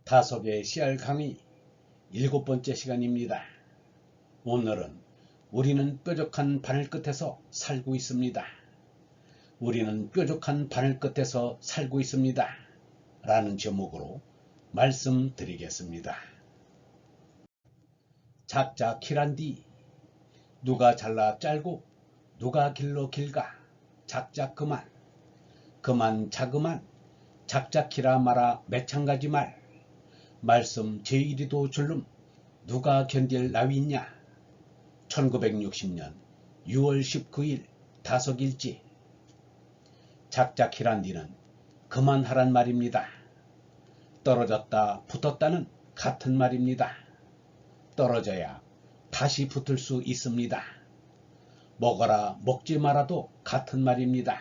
다속의 씨알 강의 7번째 시간입니다. 오늘은 우리는 뾰족한 바늘 끝에서 살고 있습니다. 우리는 뾰족한 바늘 끝에서 살고 있습니다. 라는 제목으로 말씀드리겠습니다. 작자 키란디 누가 잘라 짤고 누가 길러 길가 작자 그만 그만 자그만 작자 키라 마라 매창가지 말씀 제1위도 줄름 누가 견딜 나위 있냐. 1960년 6월 19일 다속일지. 작자 키란디는 그만하란 말입니다. 떨어졌다 붙었다는 같은 말입니다. 떨어져야 다시 붙을 수 있습니다. 먹어라 먹지 말아도 같은 말입니다.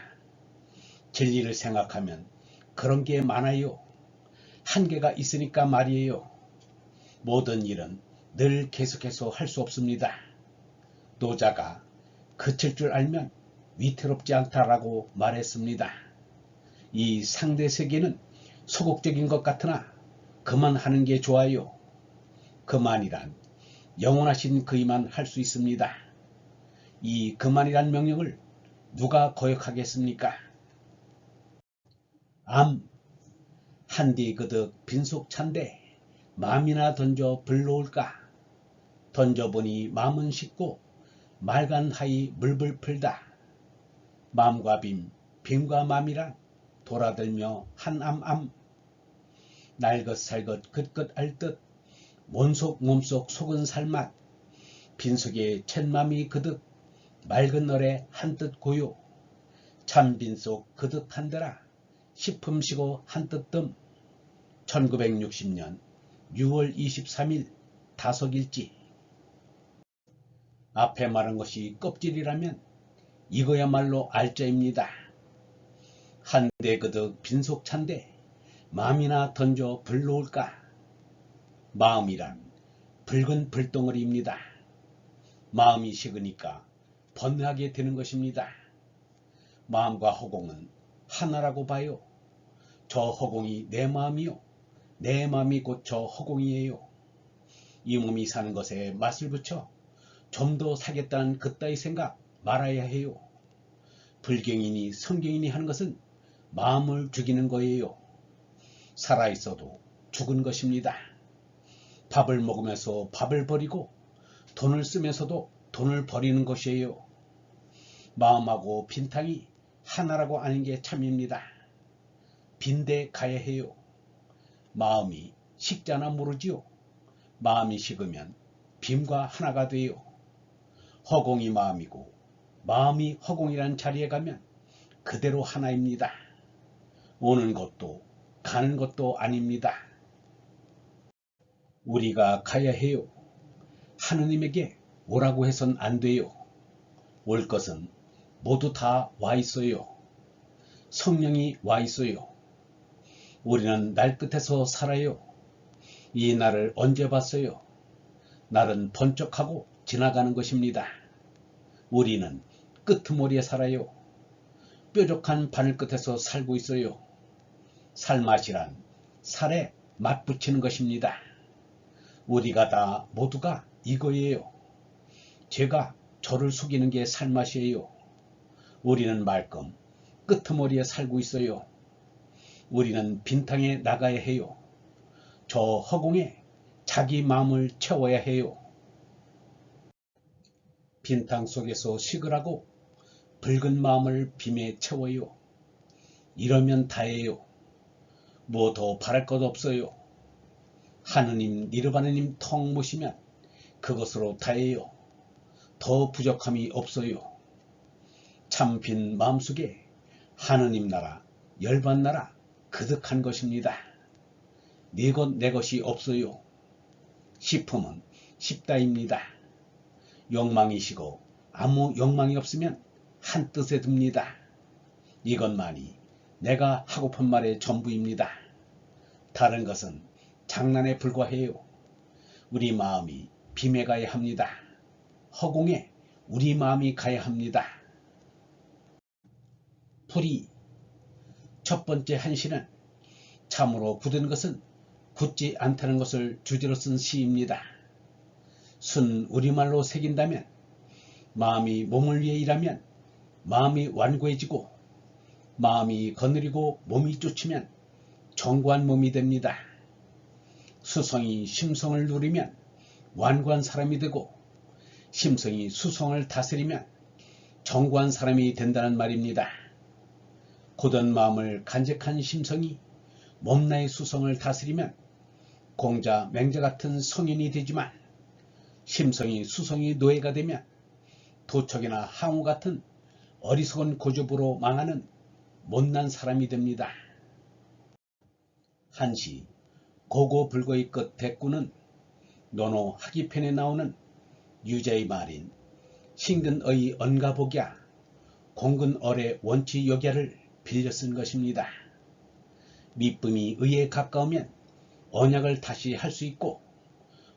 진리를 생각하면 그런 게 많아요. 한계가 있으니까 말이에요. 모든 일은 늘 계속해서 할 수 없습니다. 노자가 그칠 줄 알면 위태롭지 않다라고 말했습니다. 이 상대 세계는 소극적인 것 같으나 그만하는 게 좋아요. 그만이란 영원하신 그이만 할 수 있습니다. 이 그만이란 명령을 누가 거역하겠습니까? 한디 그득 빈속찬데 마음이나 던져 불러올까. 던져보니 마음은 식고 말간하이 물불 풀다. 마음과 빔과 맘이란 돌아들며 한암암. 날것살것 끝끝 알듯 몸속 속은 살맛. 빈속에 챗맘이 그득 맑은 얼에 한뜻 고요. 참 빈속 그득 한데라 식품시고 한뜻뜸. 1960년 6월 23일 다속일지. 앞에 말한 것이 껍질이라면 이거야말로 알짜입니다. 한데 그득 빈속찬데 마음이나 던져 불러올까. 마음이란 붉은 불덩어리입니다. 마음이 식으니까 번뇌하게 되는 것입니다. 마음과 허공은 하나라고 봐요. 저 허공이 내 마음이요. 내 마음이 곧 저 허공이에요. 이 몸이 사는 것에 맛을 붙여 좀 더 사겠다는 그따위 생각 말아야 해요. 불경이니 성경이니 하는 것은 마음을 죽이는 거예요. 살아있어도 죽은 것입니다. 밥을 먹으면서 밥을 버리고 돈을 쓰면서도 돈을 버리는 것이에요. 마음하고 빈탕이 하나라고 아는 게 참입니다. 빈대 가야 해요. 마음이 식잖아 모르지요. 마음이 식으면 빔과 하나가 돼요. 허공이 마음이고 마음이 허공이란 자리에 가면 그대로 하나입니다. 오는 것도 가는 것도 아닙니다. 우리가 가야 해요. 하느님에게 오라고 해선 안 돼요. 올 것은 모두 다 와 있어요. 성령이 와 있어요. 우리는 날 끝에서 살아요. 이 날을 언제 봤어요? 날은 번쩍하고 지나가는 것입니다. 우리는 끄트머리에 살아요. 뾰족한 바늘 끝에서 살고 있어요. 살맛이란 살에 맛 붙이는 것입니다. 우리가 다 모두가 이거예요. 제가 저를 속이는 게 살맛이에요. 우리는 말끔 끄트머리에 살고 있어요. 우리는 빈탕에 나가야 해요. 저 허공에 자기 마음을 채워야 해요. 빈탕 속에서 식으라고 붉은 마음을 빔에 채워요. 이러면 다예요. 뭐 더 바랄 것 없어요. 하느님 니르바느님 턱 모시면 그것으로 다예요. 더 부족함이 없어요. 참 빈 마음속에 하느님 나라 열반 나라 그득한 것입니다. 네 것 내 것이 없어요. 식품은 십다입니다. 욕망이시고 아무 욕망이 없으면 한 뜻에 듭니다. 이것만이 내가 하고픈 말의 전부입니다. 다른 것은 장난에 불과해요. 우리 마음이 빔에 가야 합니다. 허공에 우리 마음이 가야 합니다. 풀이 첫 번째 한시는 참으로 굳은 것은 굳지 않다는 것을 주제로 쓴 시입니다. 순 우리말로 새긴다면 마음이 몸을 위해 일하면 마음이 완고해지고 마음이 거느리고 몸이 쫓으면 견고한 몸이 됩니다. 수성이 심성을 누리면 완고한 사람이 되고 심성이 수성을 다스리면 견고한 사람이 된다는 말입니다. 굳은 마음을 간직한 심성이 몸나의 수성을 다스리면 공자, 맹자 같은 성인이 되지만 심성이 수성이 노예가 되면 도척이나 항우 같은 어리석은 고집으로 망하는 못난 사람이 됩니다. 한시 고고불고의 끝 대꾸는 논어 하기편에 나오는 유자의 말인 신근의 언가복야 공근얼의 원치욕야를 빌려 쓴 것입니다. 미쁨이 의에 가까우면 언약을 다시 할 수 있고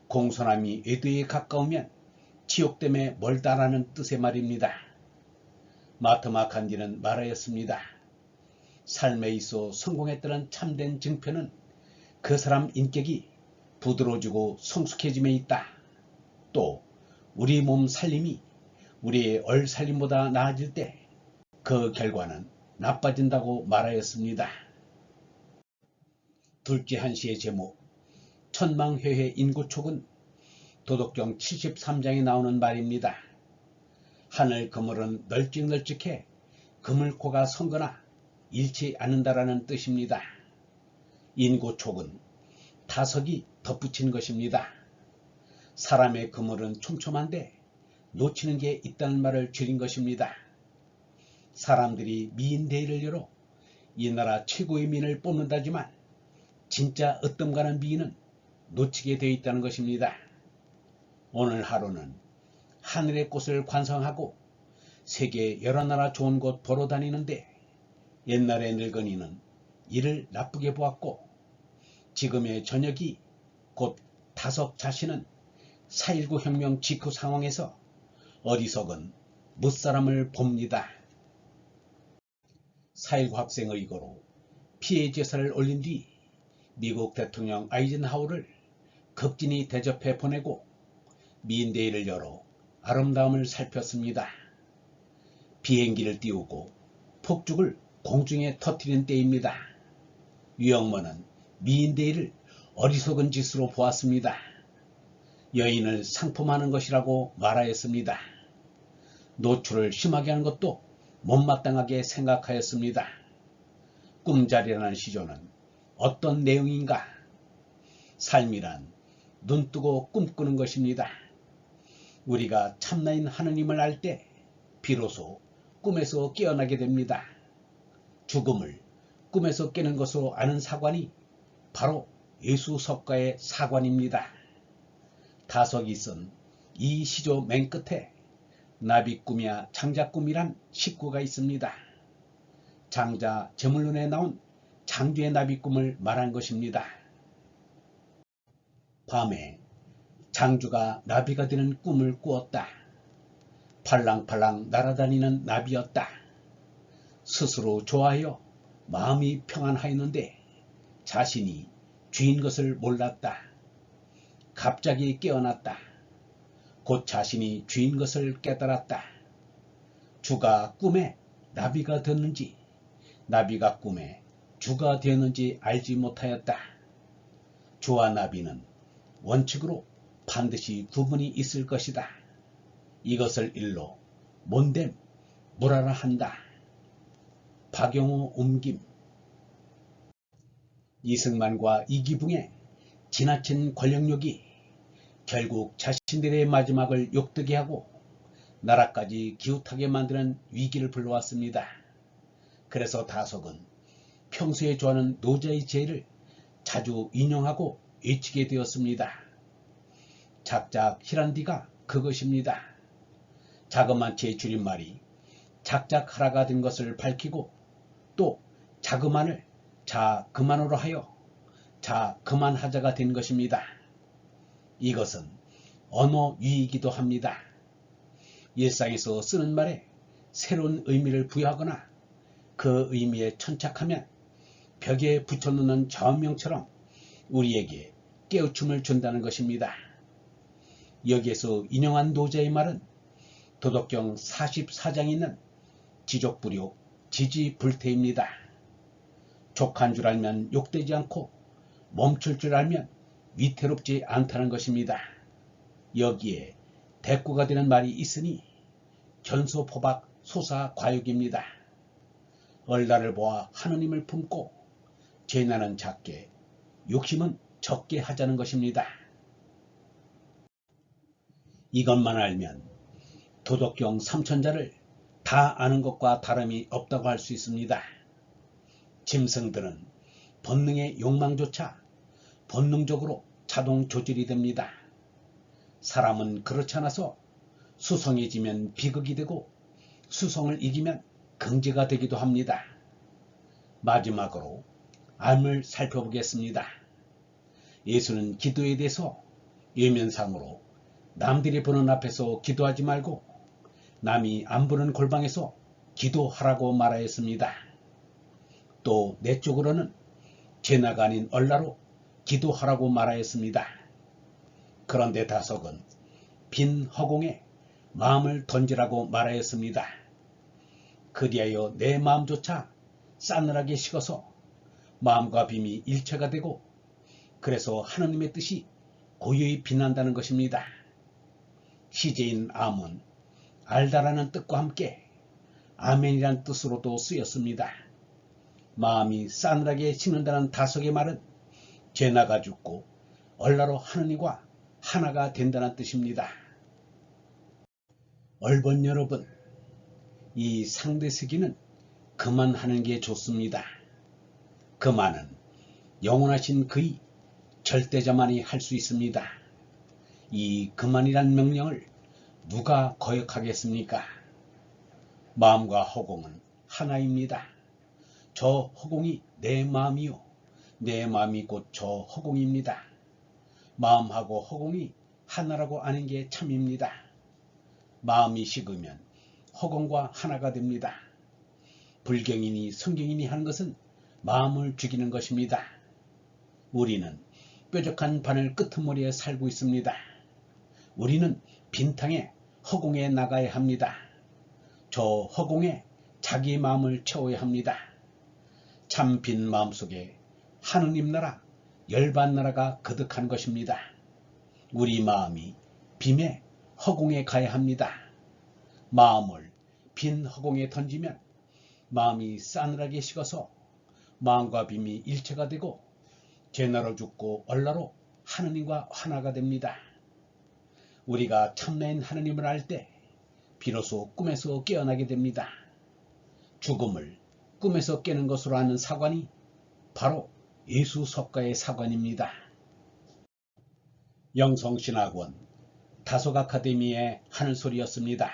공손함이 애도에 가까우면 지옥 때문에 멀다라는 뜻의 말입니다. 마트마 간디는 말하였습니다. 삶에 있어 성공했다는 참된 증표는 그 사람 인격이 부드러워지고 성숙해짐에 있다. 또 우리 몸 살림이 우리의 얼살림보다 나아질 때 그 결과는 나빠진다고 말하였습니다. 둘째 한시의 제목 천망회회 인구촉은 도덕경 73장에 나오는 말입니다. 하늘 그물은 널찍널찍해 그물코가 성거나 잃지 않는다라는 뜻입니다. 인구촉은 다석이 덧붙인 것입니다. 사람의 그물은 촘촘한데 놓치는 게 있다는 말을 줄인 것입니다. 사람들이 미인대회를 열어 이 나라 최고의 미인을 뽑는다지만 진짜 으뜸가는 미인은 놓치게 되어 있다는 것입니다. 오늘 하루는 하늘의 꽃을 관상하고 세계 여러 나라 좋은 곳 보러 다니는데 옛날의 늙은이는 이를 나쁘게 보았고 지금의 저녁이 곧 다석 자신은 4.19 혁명 직후 상황에서 어리석은 못사람을 봅니다. 4.19 학생 의거로 피해 제사를 올린 뒤 미국 대통령 아이젠하워를 극진히 대접해 보내고 미인대회를 열어 아름다움을 살폈습니다. 비행기를 띄우고 폭죽을 공중에 터뜨린 때입니다. 유영모는 미인대회를 어리석은 짓으로 보았습니다. 여인을 상품하는 것이라고 말하였습니다. 노출을 심하게 하는 것도 못마땅하게 생각하였습니다. 꿈자리라는 시조는 어떤 내용인가? 삶이란 눈뜨고 꿈꾸는 것입니다. 우리가 참나인 하느님을 알 때 비로소 꿈에서 깨어나게 됩니다. 죽음을 꿈에서 깨는 것으로 아는 사관이 바로 예수석가의 사관입니다. 다석이 쓴 이 시조 맨 끝에 나비꿈이야 장자꿈이란 식구가 있습니다. 장자 제물론에 나온 장주의 나비꿈을 말한 것입니다. 밤에 장주가 나비가 되는 꿈을 꾸었다. 팔랑팔랑 날아다니는 나비였다. 스스로 좋아하여 마음이 평안하였는데 자신이 쥐인 것을 몰랐다. 갑자기 깨어났다. 곧 자신이 쥐인 것을 깨달았다. 주가 꿈에 나비가 되었는지 나비가 꿈에 주가 되었는지 알지 못하였다. 주와 나비는 원칙으로 반드시 구분이 있을 것이다. 이것을 일로 몬댐 무라라 한다. 박영호 옮김. 이승만과 이기붕의 지나친 권력욕이 결국 자신들의 마지막을 욕되게 하고 나라까지 기웃하게 만드는 위기를 불러왔습니다. 그래서 다석은 평소에 좋아하는 노자의 제의를 자주 인용하고 외치게 되었습니다. 작작히란디가 그것입니다. 자그만 채의 줄임말이 작작하라가 된 것을 밝히고 또 자그만을 자 그만으로 하여 자 그만하자가 된 것입니다. 이것은 언어 유희이기도 합니다. 일상에서 쓰는 말에 새로운 의미를 부여하거나 그 의미에 천착하면 벽에 붙여놓는 좌우명처럼 우리에게 깨우침을 준다는 것입니다. 여기에서 인용한 노자의 말은 도덕경 44장에 있는 지족불욕, 지지불태입니다. 족한 줄 알면 욕되지 않고 멈출 줄 알면 위태롭지 않다는 것입니다. 여기에 대꾸가 되는 말이 있으니 견소포박 소사과욕입니다. 얼라를 보아 하느님을 품고 재난은 작게 욕심은 적게 하자는 것입니다. 이것만 알면 도덕경 3000자를 다 아는 것과 다름이 없다고 할 수 있습니다. 짐승들은 본능의 욕망조차 본능적으로 자동 조절이 됩니다. 사람은 그렇지 않아서 수성해지면 비극이 되고 수성을 이기면 긍지가 되기도 합니다. 마지막으로 암을 살펴보겠습니다. 예수는 기도에 대해서 예면상으로 남들이 보는 앞에서 기도하지 말고 남이 안 보는 골방에서 기도하라고 말하였습니다. 또 내적으로는 제나가 아닌 얼라로 기도하라고 말하였습니다. 그런데 다석은 빈 허공에 마음을 던지라고 말하였습니다. 그리하여 내 마음조차 싸늘하게 식어서 마음과 빔이 일체가 되고 그래서 하느님의 뜻이 고요히 빛난다는 것입니다. 시제인 암은 알다라는 뜻과 함께 아멘이란 뜻으로도 쓰였습니다. 마음이 싸늘하게 식는다는 다석의 말은 제나가 죽고 얼라로 하느님과 하나가 된다는 뜻입니다. 얼번 여러분, 이 상대쓰기는 그만하는 게 좋습니다. 그만은 영원하신 그의 절대자만이 할 수 있습니다. 이 그만이란 명령을 누가 거역하겠습니까? 마음과 허공은 하나입니다. 저 허공이 내 마음이요 내 마음이 곧 저 허공입니다. 마음하고 허공이 하나라고 아는 게 참입니다. 마음이 식으면 허공과 하나가 됩니다. 불경이니 성경이니 하는 것은 마음을 죽이는 것입니다. 우리는 뾰족한 바늘 끄트머리에 살고 있습니다. 우리는 빈탕에 허공에 나가야 합니다. 저 허공에 자기 마음을 채워야 합니다. 참 빈 마음속에 하느님 나라, 열반 나라가 거듭한 것입니다. 우리 마음이 빔에 허공에 가야 합니다. 마음을 빈 허공에 던지면 마음이 싸늘하게 식어서 마음과 빔이 일체가 되고 제나로 죽고 얼라로 하느님과 하나가 됩니다. 우리가 참나인 하느님을 알 때 비로소 꿈에서 깨어나게 됩니다. 죽음을 꿈에서 깨는 것으로 아는 사관이 바로 예수 석가의 사관입니다. 영성신학원 다속 아카데미의 하늘소리였습니다.